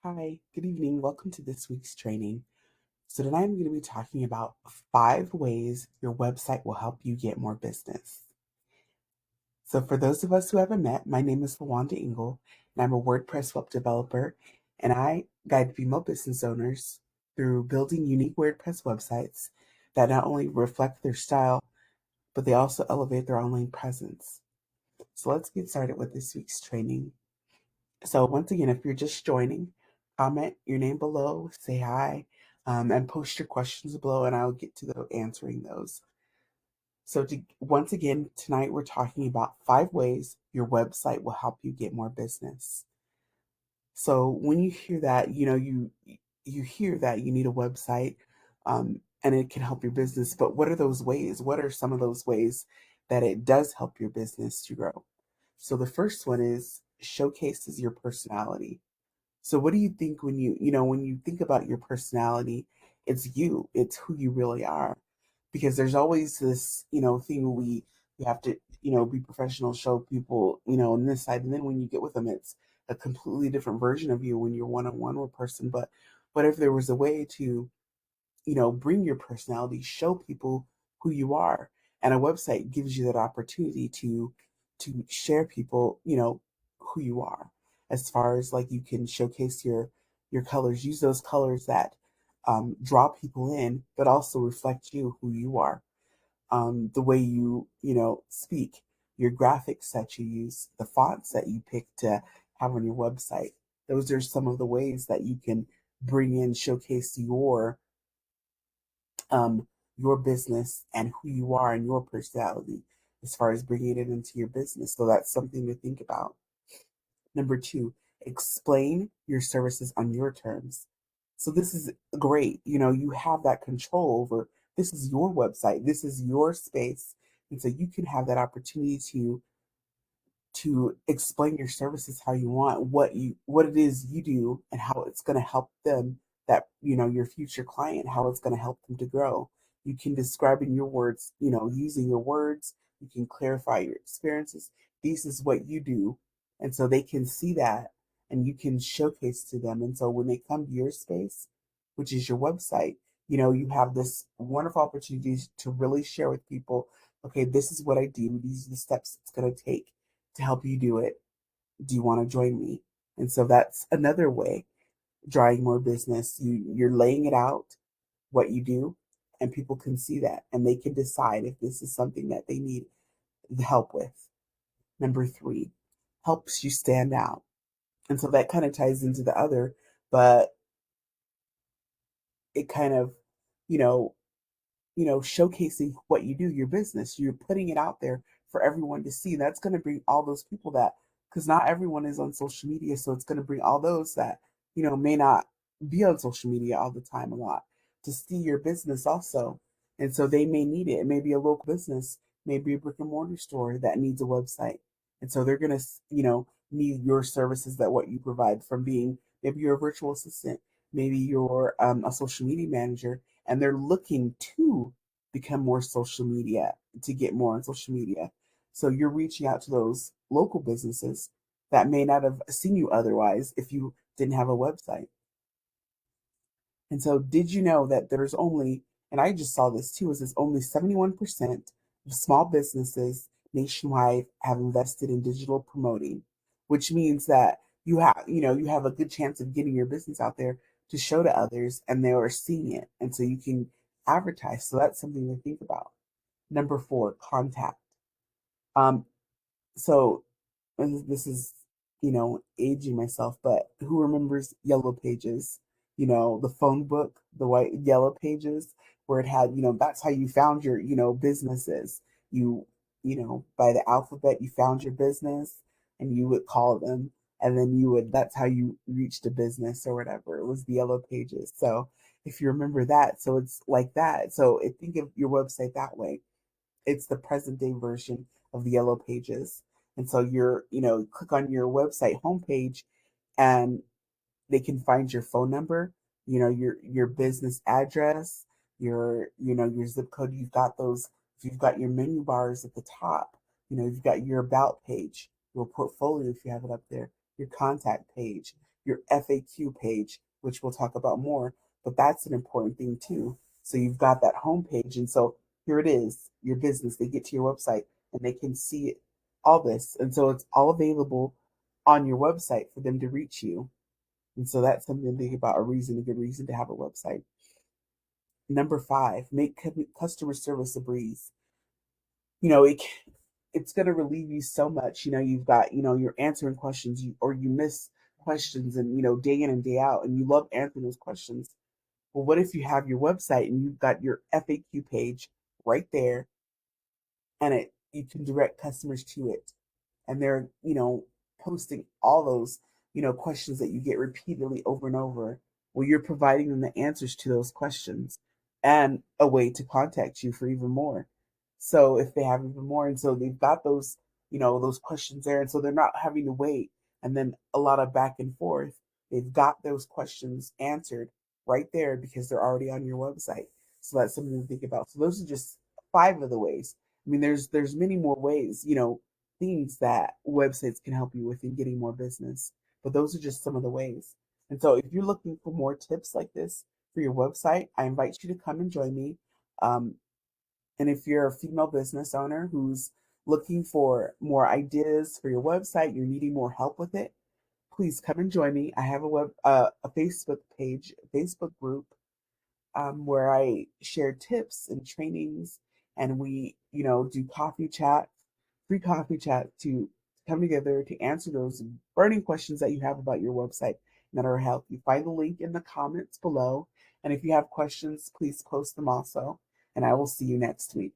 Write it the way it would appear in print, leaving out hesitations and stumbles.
Hi, good evening. Welcome to this week's training. So, tonight I'm going to be talking about 5 ways your website will help you get more business. So, for those of us who haven't met, my name is Lawanda Ingle, and I'm a WordPress web developer, and I guide female business owners through building unique WordPress websites that not only reflect their style, but they also elevate their online presence. So, let's get started with this week's training. So once again, if you're just joining, comment your name below, say hi, and post your questions below, and I'll get to answering those. So once again, tonight we're talking about 5 ways your website will help you get more business. So when you hear that, you hear that you need a website, and it can help your business. But what are those ways? What are some of those ways that it does help your business to grow? So the first one is showcases your personality. So what do you think when when you think about your personality, it's who you really are. Because there's always this, thing we have to, be professional, show people, on this side. And then when you get with them, it's a completely different version of you when you're one-on-one with a person. But what if there was a way to, bring your personality, show people who you are? And a website gives you that opportunity to share people, who you are. As far as like you can showcase your colors, use those colors that draw people in, but also reflect you, who you are. The way you speak, your graphics that you use, the fonts that you pick to have on your website. Those are some of the ways that you can bring in, showcase um, your business and who you are and your personality as far as bringing it into your business. So that's something to think about. Number two, explain your services on your terms. So this is great. You have that control over this is your website, this is your space. And so you can have that opportunity to explain your services how you want, what it is you do and how it's going to help them, that your future client, how it's going to help them to grow. You can describe in your words, using your words. You can clarify your experiences. This is what you do, and so they can see that, and you can showcase to them. And so when they come to your space, which is your website, you have this wonderful opportunity to really share with people, okay, this is what I do, these are the steps it's going to take to help you do it. Do you want to join me? And so that's another way, drawing more business. You're laying it out, what you do, and people can see that and they can decide if this is something that they need help with. Number three, helps you stand out. And so that kind of ties into the other, but it kind of, you know, showcasing what you do, your business. You're putting it out there for everyone to see. That's going to bring all those people that, because not everyone is on social media. So it's going to bring all those that, may not be on social media all the time a lot to see your business also. And so they may need it. It may be a local business, maybe a brick and mortar store that needs a website. And so they're going to, need your services, that what you provide, from being maybe you're a virtual assistant, maybe you're a social media manager, and they're looking to become more social media, to get more on social media. So you're reaching out to those local businesses that may not have seen you otherwise if you didn't have a website. And so did you know that there's only, and I just saw this too, is this only 71% of small businesses nationwide have invested in digital promoting, which means that you have a good chance of getting your business out there to show to others, and they are seeing it. And so you can advertise. So that's something to think about. Number four, contact. Um, so and this is, aging myself, but who remembers Yellow Pages? The phone book, the white Yellow Pages, where it had, that's how you found your, businesses. You, by the alphabet, you found your business and you would call them. And then that's how you reached a business or whatever. It was the Yellow Pages. So if you remember that, so it's like that. So think of your website that way. It's the present day version of the Yellow Pages. And so click on your website homepage, and they can find your phone number, your business address, your zip code. You've got those, if you've got your menu bars at the top, you've got your about page, your portfolio if you have it up there, your contact page, your FAQ page, which we'll talk about more, but that's an important thing too. So you've got that homepage, and so here it is, your business. They get to your website and they can see all this, and so it's all available on your website for them to reach you. And so that's something to think about, a good reason to have a website. Number five, make customer service a breeze. You know, it's going to relieve you so much. You know, you've got, you're answering questions, or you miss questions, and, day in and day out, and you love answering those questions. Well, what if you have your website and you've got your FAQ page right there, and you can direct customers to it, and they're, posting all those, questions that you get repeatedly over and over. Well, you're providing them the answers to those questions and a way to contact you for even more. So if they have even more, and so they've got those, those questions there, and so they're not having to wait and then a lot of back and forth. They've got those questions answered right there because they're already on your website. So that's something to think about. So those are just five of the ways. I mean, there's many more ways, things that websites can help you with in getting more business. But those are just some of the ways. And so if you're looking for more tips like this for your website, I invite you to come and join me. Um, and if you're a female business owner who's looking for more ideas for your website, you're needing more help with it, please come and join me. I have a Facebook page, a Facebook group, where I share tips and trainings, and we, do free coffee chat to come together to answer those burning questions that you have about your website and that'll help. You find the link in the comments below, and if you have questions, please post them also, and I will see you next week.